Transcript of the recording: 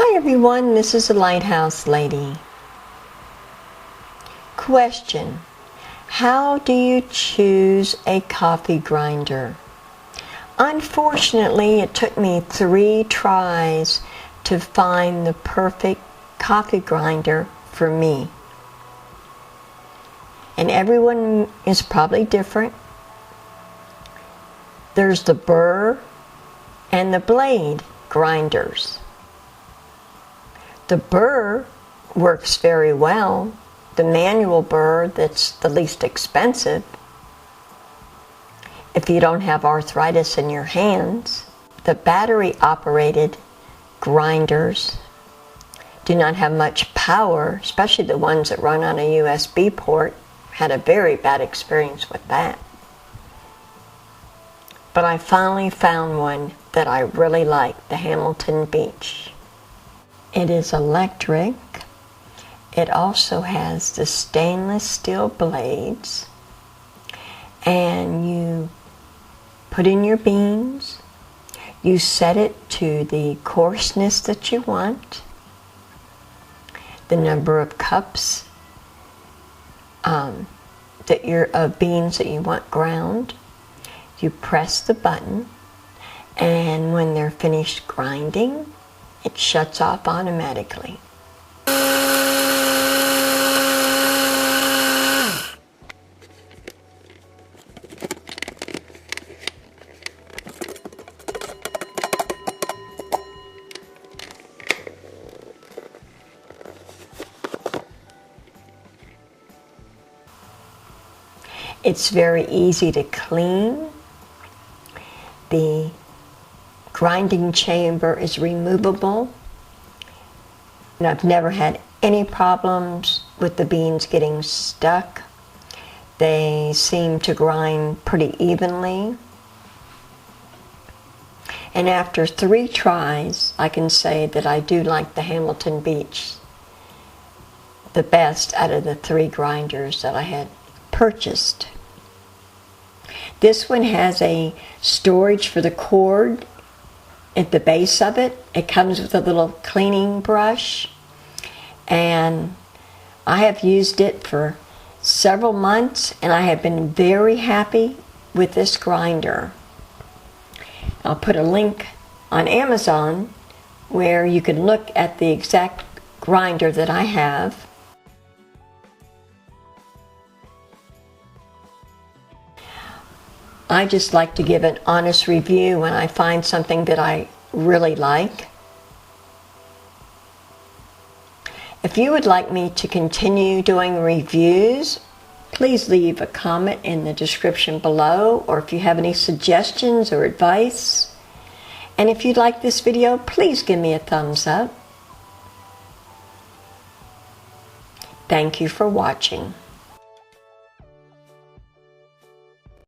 Hi everyone, this is the Lighthouse Lady. Question: how do you choose a coffee grinder? Unfortunately, it took me 3 tries to find the perfect coffee grinder for me. And everyone is probably different. There's the burr and the blade grinders. The burr works very well. The manual burr, that's the least expensive. If you don't have arthritis in your hands. The battery operated grinders do not have much power, especially the ones that run on a USB port. Had a very bad experience with that. But I finally found one that I really like, the Hamilton Beach. It is electric. It also has the stainless steel blades. And you put in your beans. You set it to the coarseness that you want. The number of cups of beans that you want ground. You press the button, and when they're finished grinding, it shuts off automatically. It's very easy to clean. The grinding chamber is removable. And I've never had any problems with the beans getting stuck. They seem to grind pretty evenly. And after 3 tries, I can say that I do like the Hamilton Beach the best out of the 3 grinders that I had purchased. This one has a storage for the cord at the base of it. It comes with a little cleaning brush, and I have used it for several months, and I have been very happy with this grinder. I'll put a link on Amazon where you can look at the exact grinder that I have. I just like to give an honest review when I find something that I really like. If you would like me to continue doing reviews, please leave a comment in the description below, or if you have any suggestions or advice. And if you like this video, please give me a thumbs up. Thank you for watching.